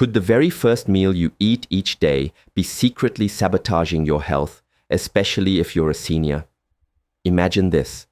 Could the very first meal you eat each day be secretly sabotaging your health, especially if you're a senior? Imagine this.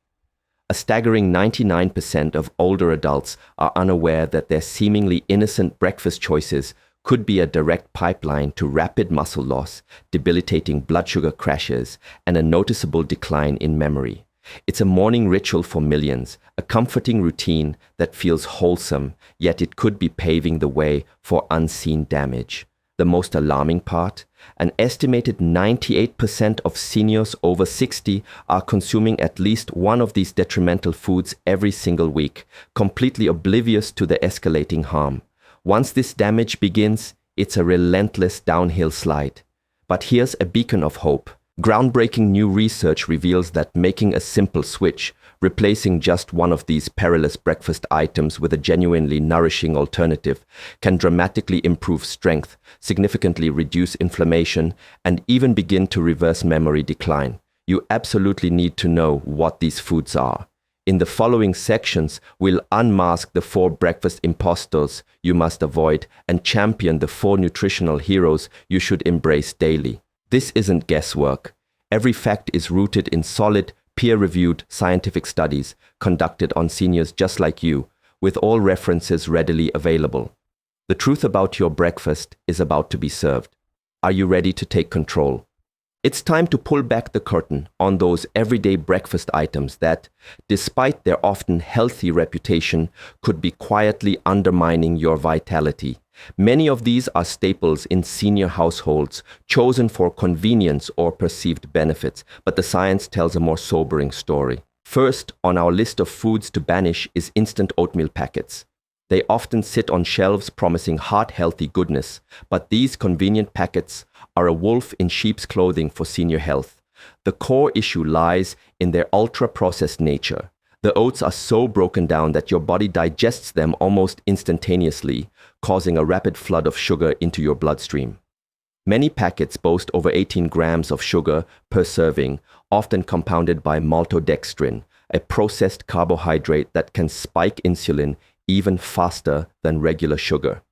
A staggering 99% of older adults are unaware that their seemingly innocent breakfast choices could be a direct pipeline to rapid muscle loss, debilitating blood sugar crashes, and a noticeable decline in memory. It's a morning ritual for millions, a comforting routine that feels wholesome, yet it could be paving the way for unseen damage. The most alarming part? An estimated 98% of seniors over 60 are consuming at least one of these detrimental foods every single week, completely oblivious to the escalating harm. Once this damage begins, it's a relentless downhill slide. But here's a beacon of hope. Groundbreaking new research reveals that making a simple switch, replacing just one of these perilous breakfast items with a genuinely nourishing alternative, can dramatically improve strength, significantly reduce inflammation, and even begin to reverse memory decline. You absolutely need to know what these foods are. In the following sections, we'll unmask the 4 breakfast imposters you must avoid and champion the 4 nutritional heroes you should embrace daily. This isn't guesswork. Every fact is rooted in solid, peer-reviewed scientific studies conducted on seniors just like you, with all references readily available. The truth about your breakfast is about to be served. Are you ready to take control? It's time to pull back the curtain on those everyday breakfast items that, despite their often healthy reputation, could be quietly undermining your vitality. Many of these are staples in senior households, chosen for convenience or perceived benefits, but the science tells a more sobering story. First on our list of foods to banish is instant oatmeal packets. They often sit on shelves promising heart-healthy goodness, but these convenient packets are a wolf in sheep's clothing for senior health. The core issue lies in their ultra-processed nature. The oats are so broken down that your body digests them almost instantaneously, causing a rapid flood of sugar into your bloodstream. Many packets boast over 18 grams of sugar per serving, often compounded by maltodextrin, a processed carbohydrate that can spike insulin even faster than regular sugar.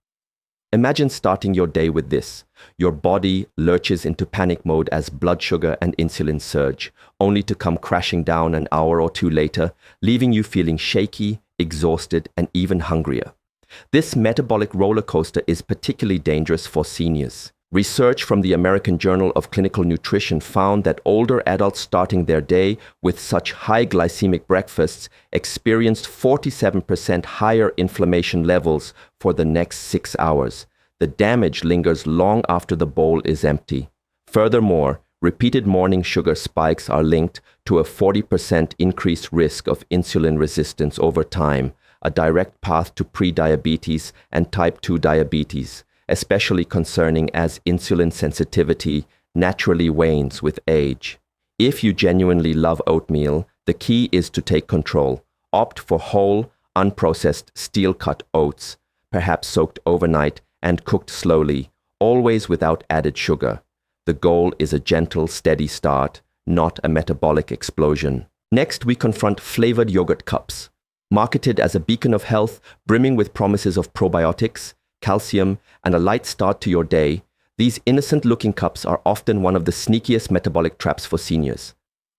Imagine starting your day with this. Your body lurches into panic mode as blood sugar and insulin surge, only to come crashing down an hour or two later, leaving you feeling shaky, exhausted, and even hungrier. This metabolic roller coaster is particularly dangerous for seniors. Research from the American Journal of Clinical Nutrition found that older adults starting their day with such high glycemic breakfasts experienced 47% higher inflammation levels for the next 6 hours. The damage lingers long after the bowl is empty. Furthermore, repeated morning sugar spikes are linked to a 40% increased risk of insulin resistance over time, a direct path to prediabetes and type 2 diabetes, especially concerning as insulin sensitivity naturally wanes with age. If you genuinely love oatmeal, the key is to take control. Opt for whole, unprocessed, steel-cut oats, perhaps soaked overnight and cooked slowly, always without added sugar. The goal is a gentle, steady start, not a metabolic explosion. Next, we confront flavored yogurt cups. Marketed as a beacon of health, brimming with promises of probiotics, calcium, and a light start to your day, these innocent-looking cups are often one of the sneakiest metabolic traps for seniors.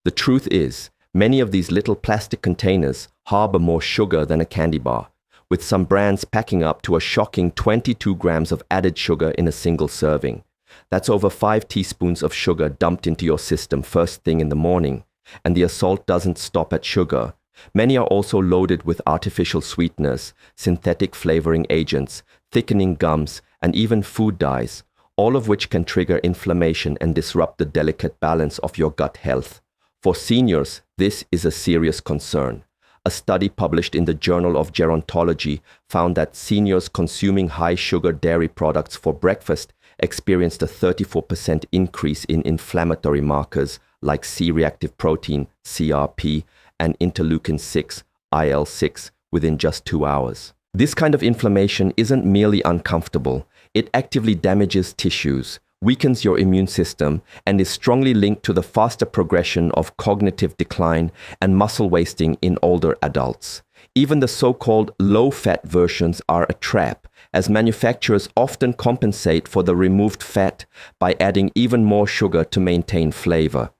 The truth is, many of these little plastic containers harbor more sugar than a candy bar, with some brands packing up to a shocking 22 grams of added sugar in a single serving. That's over 5 teaspoons of sugar dumped into your system first thing in the morning, and the assault doesn't stop at sugar. Many are also loaded with artificial sweeteners, synthetic flavoring agents, thickening gums, and even food dyes, all of which can trigger inflammation and disrupt the delicate balance of your gut health. For seniors, this is a serious concern. A study published in the Journal of Gerontology found that seniors consuming high-sugar dairy products for breakfast experienced a 34% increase in inflammatory markers like C-reactive protein, CRP, and interleukin-6, IL-6, within just 2 hours. This kind of inflammation isn't merely uncomfortable. It actively damages tissues, weakens your immune system, and is strongly linked to the faster progression of cognitive decline and muscle wasting in older adults. Even the so-called low-fat versions are a trap, as manufacturers often compensate for the removed fat by adding even more sugar to maintain flavor.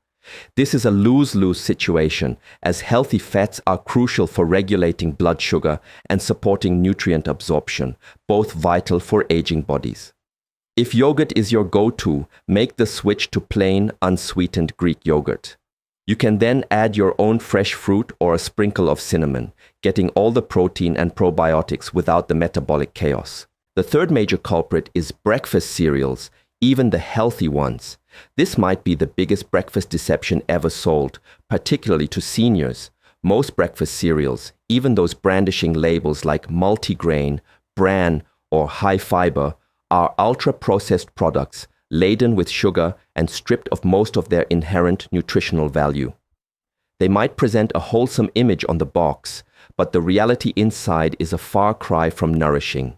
This is a lose-lose situation, as healthy fats are crucial for regulating blood sugar and supporting nutrient absorption, both vital for aging bodies. If yogurt is your go-to, make the switch to plain, unsweetened Greek yogurt. You can then add your own fresh fruit or a sprinkle of cinnamon, getting all the protein and probiotics without the metabolic chaos. The third major culprit is breakfast cereals, even the healthy ones. This might be the biggest breakfast deception ever sold, particularly to seniors. Most breakfast cereals, even those brandishing labels like multigrain, bran, or high fiber, are ultra-processed products laden with sugar and stripped of most of their inherent nutritional value. They might present a wholesome image on the box, but the reality inside is a far cry from nourishing.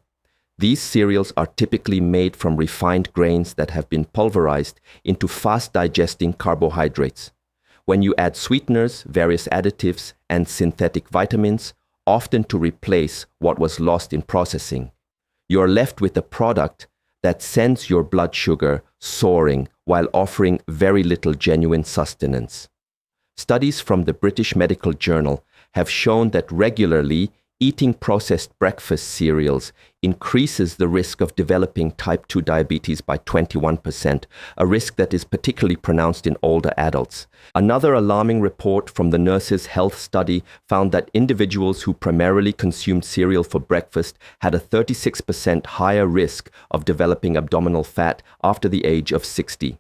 These cereals are typically made from refined grains that have been pulverized into fast-digesting carbohydrates. When you add sweeteners, various additives, and synthetic vitamins, often to replace what was lost in processing, you are left with a product that sends your blood sugar soaring while offering very little genuine sustenance. Studies from the British Medical Journal have shown that regularly eating processed breakfast cereals increases the risk of developing type 2 diabetes by 21%, a risk that is particularly pronounced in older adults. Another alarming report from the Nurses' Health Study found that individuals who primarily consumed cereal for breakfast had a 36% higher risk of developing abdominal fat after the age of 60.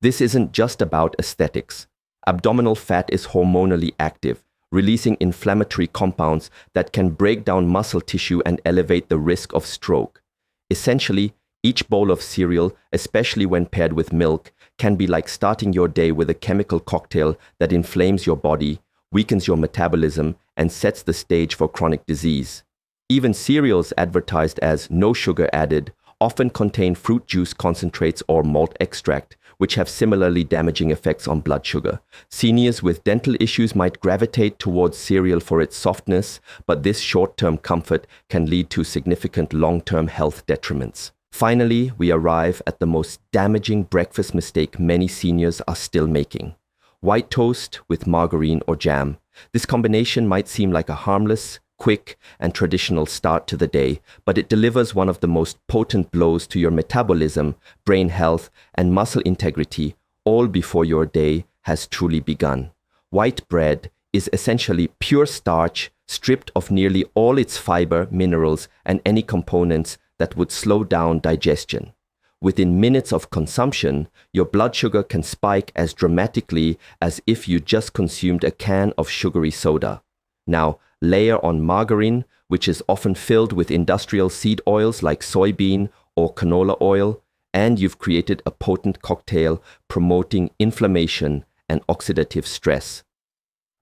This isn't just about aesthetics. Abdominal fat is hormonally active, releasing inflammatory compounds that can break down muscle tissue and elevate the risk of stroke. Essentially, each bowl of cereal, especially when paired with milk, can be like starting your day with a chemical cocktail that inflames your body, weakens your metabolism, and sets the stage for chronic disease. Even cereals advertised as no sugar added often contain fruit juice concentrates or malt extract, which have similarly damaging effects on blood sugar. Seniors with dental issues might gravitate towards cereal for its softness, but this short-term comfort can lead to significant long-term health detriments. Finally, we arrive at the most damaging breakfast mistake many seniors are still making: white toast with margarine or jam. This combination might seem like a harmless, quick, and traditional start to the day, but it delivers one of the most potent blows to your metabolism, brain health, and muscle integrity, all before your day has truly begun. White bread is essentially pure starch, stripped of nearly all its fiber, minerals, and any components that would slow down digestion. Within minutes of consumption, your blood sugar can spike as dramatically as if you just consumed a can of sugary soda. Now, layer on margarine, which is often filled with industrial seed oils like soybean or canola oil, and you've created a potent cocktail promoting inflammation and oxidative stress.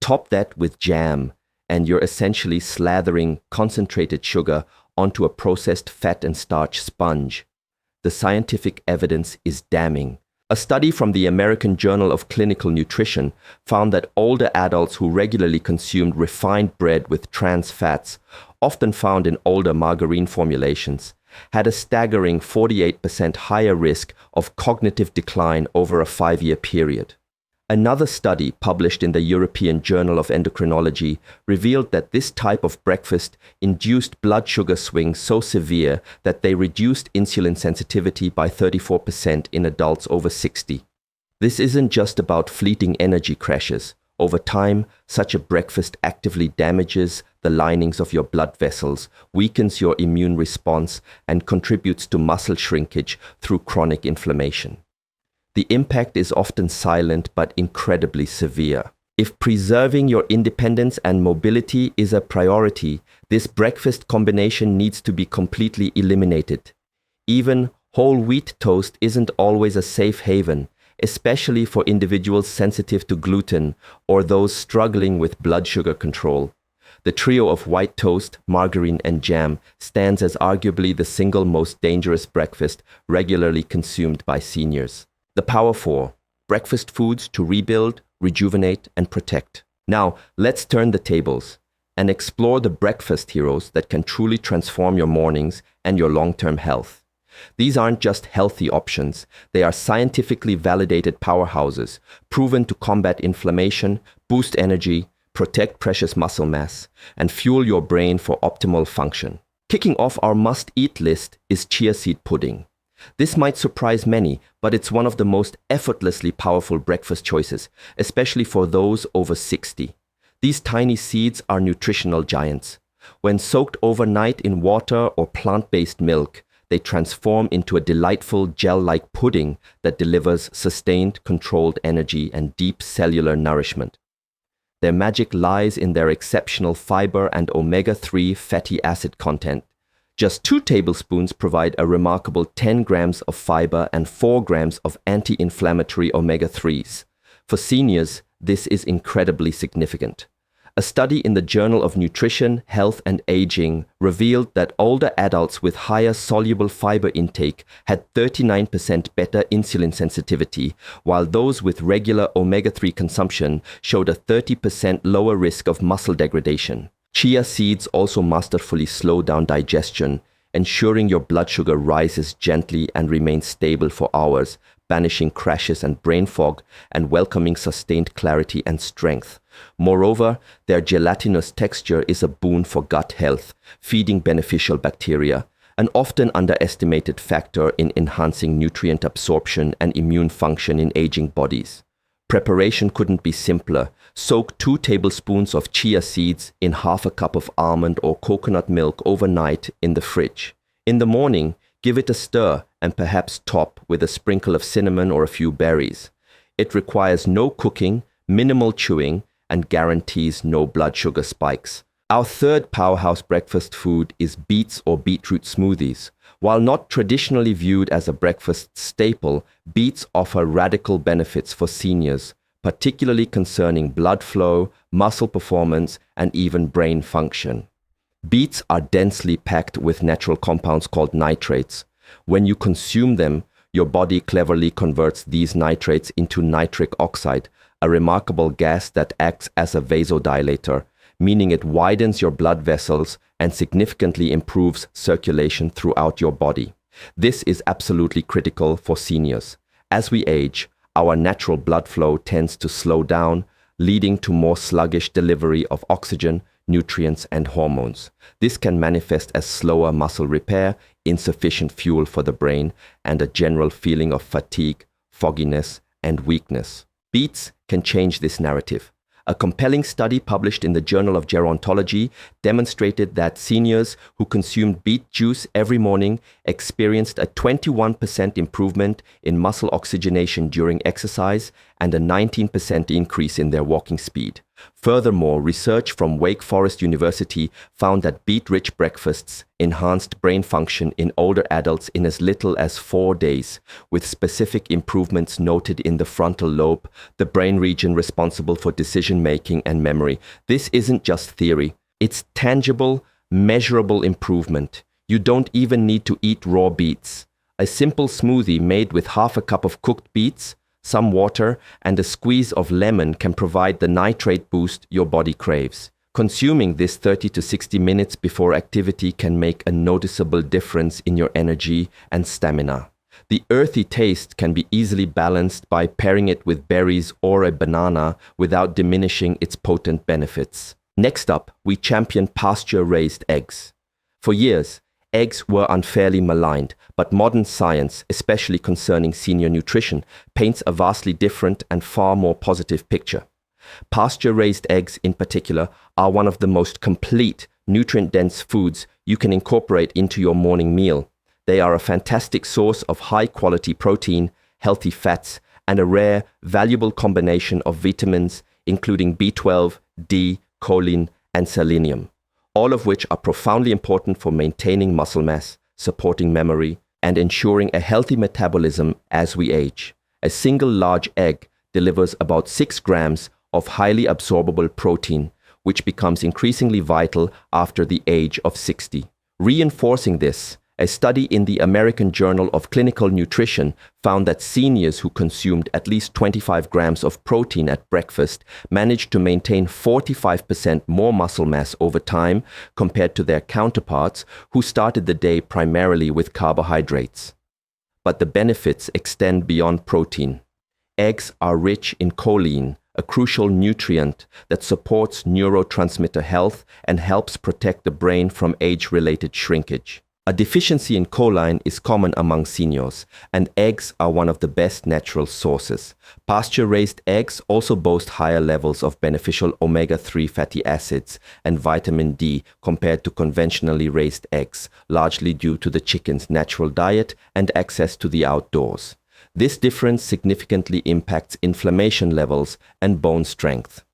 Top that with jam, and you're essentially slathering concentrated sugar onto a processed fat and starch sponge. The scientific evidence is damning. A study from the American Journal of Clinical Nutrition found that older adults who regularly consumed refined bread with trans fats, often found in older margarine formulations, had a staggering 48% higher risk of cognitive decline over a 5-year period. Another study published in the European Journal of Endocrinology revealed that this type of breakfast induced blood sugar swings so severe that they reduced insulin sensitivity by 34% in adults over 60. This isn't just about fleeting energy crashes. Over time, such a breakfast actively damages the linings of your blood vessels, weakens your immune response, and contributes to muscle shrinkage through chronic inflammation. The impact is often silent but incredibly severe. If preserving your independence and mobility is a priority, this breakfast combination needs to be completely eliminated. Even whole wheat toast isn't always a safe haven, especially for individuals sensitive to gluten or those struggling with blood sugar control. The trio of white toast, margarine, and jam stands as arguably the single most dangerous breakfast regularly consumed by seniors. The Power 4: breakfast foods to rebuild, rejuvenate, and protect. Now, let's turn the tables. and explore the breakfast heroes that can truly transform your mornings and your long-term health. These aren't just healthy options, they are scientifically validated powerhouses, proven to combat inflammation, boost energy, protect precious muscle mass, and fuel your brain for optimal function. Kicking off our must-eat list is chia seed pudding. This might surprise many, but it's one of the most effortlessly powerful breakfast choices, especially for those over 60. These tiny seeds are nutritional giants. When soaked overnight in water or plant-based milk, they transform into a delightful gel-like pudding that delivers sustained, controlled energy and deep cellular nourishment. Their magic lies in their exceptional fiber and omega-3 fatty acid content. Just 2 tablespoons provide a remarkable 10 grams of fiber and 4 grams of anti-inflammatory omega-3s. For seniors, this is incredibly significant. A study in the Journal of Nutrition, Health and Aging revealed that older adults with higher soluble fiber intake had 39% better insulin sensitivity, while those with regular omega-3 consumption showed a 30% lower risk of muscle degradation. Chia seeds also masterfully slow down digestion, ensuring your blood sugar rises gently and remains stable for hours, banishing crashes and brain fog and welcoming sustained clarity and strength. Moreover, their gelatinous texture is a boon for gut health, feeding beneficial bacteria, an often underestimated factor in enhancing nutrient absorption and immune function in aging bodies. Preparation couldn't be simpler. Soak 2 tablespoons of chia seeds in half a cup of almond or coconut milk overnight in the fridge. In the morning, give it a stir and perhaps top with a sprinkle of cinnamon or a few berries. It requires no cooking, minimal chewing, and guarantees no blood sugar spikes. Our third powerhouse breakfast food is beets or beetroot smoothies. While not traditionally viewed as a breakfast staple, beets offer radical benefits for seniors, particularly concerning blood flow, muscle performance, and even brain function. Beets are densely packed with natural compounds called nitrates. When you consume them, your body cleverly converts these nitrates into nitric oxide, a remarkable gas that acts as a vasodilator, meaning it widens your blood vessels and significantly improves circulation throughout your body. This is absolutely critical for seniors. As we age, our natural blood flow tends to slow down, leading to more sluggish delivery of oxygen, nutrients, and hormones. This can manifest as slower muscle repair, insufficient fuel for the brain, and a general feeling of fatigue, fogginess, and weakness. Beets can change this narrative. A compelling study published in the Journal of Gerontology demonstrated that seniors who consumed beet juice every morning experienced a 21% improvement in muscle oxygenation during exercise and a 19% increase in their walking speed. Furthermore, research from Wake Forest University found that beet-rich breakfasts enhanced brain function in older adults in as little as 4 days, with specific improvements noted in the frontal lobe, the brain region responsible for decision-making and memory. This isn't just theory. It's tangible, measurable improvement. You don't even need to eat raw beets. A simple smoothie made with half a cup of cooked beets, some water, and a squeeze of lemon can provide the nitrate boost your body craves. Consuming this 30 to 60 minutes before activity can make a noticeable difference in your energy and stamina. The earthy taste can be easily balanced by pairing it with berries or a banana without diminishing its potent benefits. Next up, we champion pasture-raised eggs. For years, eggs were unfairly maligned, but modern science, especially concerning senior nutrition, paints a vastly different and far more positive picture. Pasture-raised eggs, in particular, are one of the most complete, nutrient-dense foods you can incorporate into your morning meal. They are a fantastic source of high-quality protein, healthy fats, and a rare, valuable combination of vitamins, including B12, D, choline, and selenium, all of which are profoundly important for maintaining muscle mass, supporting memory, and ensuring a healthy metabolism as we age. A single large egg delivers about 6 grams of highly absorbable protein, which becomes increasingly vital after the age of 60. Reinforcing this, A study in the American Journal of Clinical Nutrition found that seniors who consumed at least 25 grams of protein at breakfast managed to maintain 45% more muscle mass over time compared to their counterparts who started the day primarily with carbohydrates. But the benefits extend beyond protein. Eggs are rich in choline, a crucial nutrient that supports neurotransmitter health and helps protect the brain from age-related shrinkage. A deficiency in choline is common among seniors, and eggs are one of the best natural sources. Pasture-raised eggs also boast higher levels of beneficial omega-3 fatty acids and vitamin D compared to conventionally raised eggs, largely due to the chicken's natural diet and access to the outdoors. This difference significantly impacts inflammation levels and bone strength.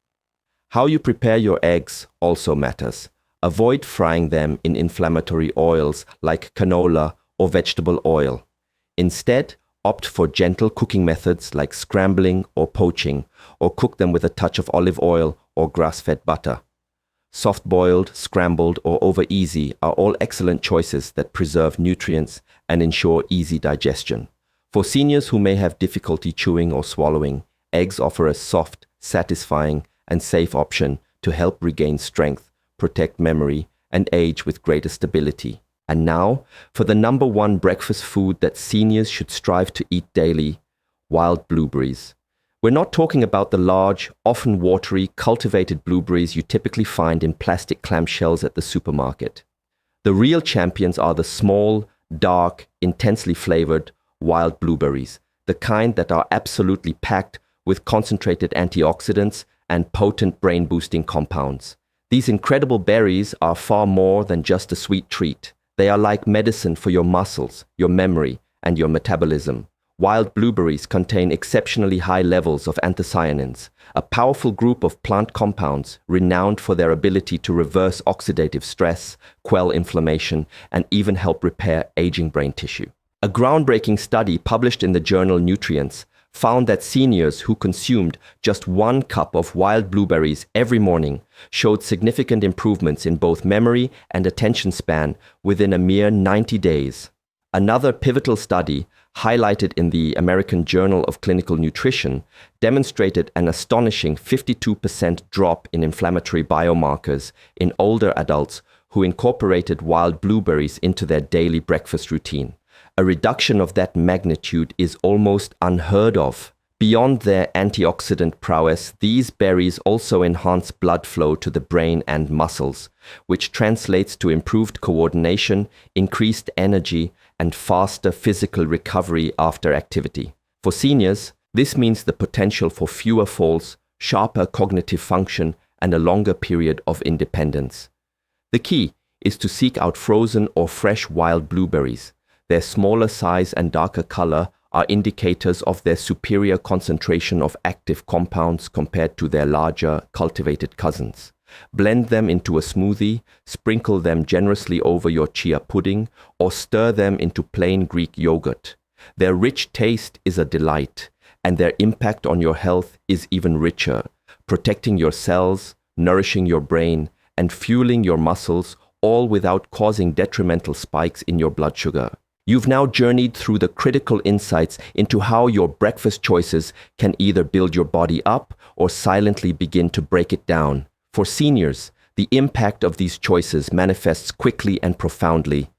How you prepare your eggs also matters. Avoid frying them in inflammatory oils like canola or vegetable oil. Instead, opt for gentle cooking methods like scrambling or poaching, or cook them with a touch of olive oil or grass-fed butter. Soft-boiled, scrambled, or over-easy are all excellent choices that preserve nutrients and ensure easy digestion. For seniors who may have difficulty chewing or swallowing, eggs offer a soft, satisfying, and safe option to help regain strength, protect memory, and age with greater stability. And now, for the number one breakfast food that seniors should strive to eat daily, wild blueberries. We're not talking about the large, often watery, cultivated blueberries you typically find in plastic clamshells at the supermarket. The real champions are the small, dark, intensely flavored, wild blueberries, the kind that are absolutely packed with concentrated antioxidants and potent brain-boosting compounds. These incredible berries are far more than just a sweet treat. They are like medicine for your muscles, your memory, and your metabolism. Wild blueberries contain exceptionally high levels of anthocyanins, a powerful group of plant compounds renowned for their ability to reverse oxidative stress, quell inflammation, and even help repair aging brain tissue. A groundbreaking study published in the journal Nutrients found that seniors who consumed just 1 cup of wild blueberries every morning showed significant improvements in both memory and attention span within a mere 90 days. Another pivotal study, highlighted in the American Journal of Clinical Nutrition, demonstrated an astonishing 52% drop in inflammatory biomarkers in older adults who incorporated wild blueberries into their daily breakfast routine. A reduction of that magnitude is almost unheard of. Beyond their antioxidant prowess, these berries also enhance blood flow to the brain and muscles, which translates to improved coordination, increased energy, and faster physical recovery after activity. For seniors, this means the potential for fewer falls, sharper cognitive function, and a longer period of independence. The key is to seek out frozen or fresh wild blueberries. Their smaller size and darker color are indicators of their superior concentration of active compounds compared to their larger, cultivated cousins. Blend them into a smoothie, sprinkle them generously over your chia pudding, or stir them into plain Greek yogurt. Their rich taste is a delight, and their impact on your health is even richer, protecting your cells, nourishing your brain, and fueling your muscles, all without causing detrimental spikes in your blood sugar. You've now journeyed through the critical insights into how your breakfast choices can either build your body up or silently begin to break it down. For seniors, the impact of these choices manifests quickly and profoundly.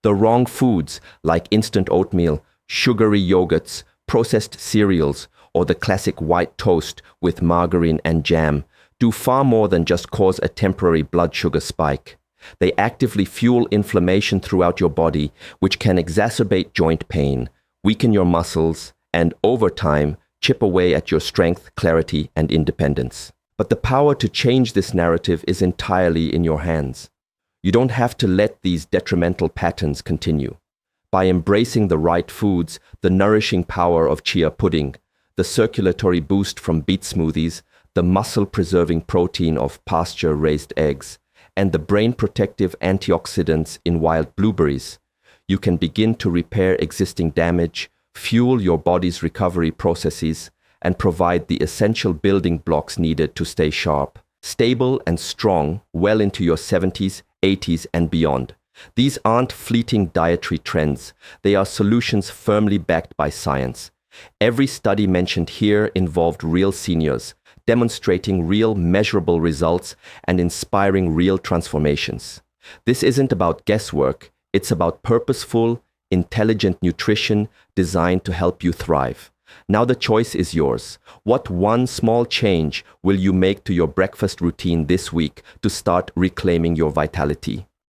The wrong foods, like instant oatmeal, sugary yogurts, processed cereals, or the classic white toast with margarine and jam, do far more than just cause a temporary blood sugar spike. They actively fuel inflammation throughout your body, which can exacerbate joint pain, weaken your muscles, and over time, chip away at your strength, clarity, and independence. But the power to change this narrative is entirely in your hands. You don't have to let these detrimental patterns continue. By embracing the right foods, the nourishing power of chia pudding, the circulatory boost from beet smoothies, the muscle-preserving protein of pasture-raised eggs, and the brain-protective antioxidants in wild blueberries, you can begin to repair existing damage, fuel your body's recovery processes, and provide the essential building blocks needed to stay sharp, stable, and strong well into your 70s, 80s, and beyond. These aren't fleeting dietary trends. They are solutions firmly backed by science. Every study mentioned here involved real seniors, demonstrating real measurable results and inspiring real transformations. This isn't about guesswork, it's about purposeful, intelligent nutrition designed to help you thrive. Now the choice is yours. What one small change will you make to your breakfast routine this week to start reclaiming your vitality?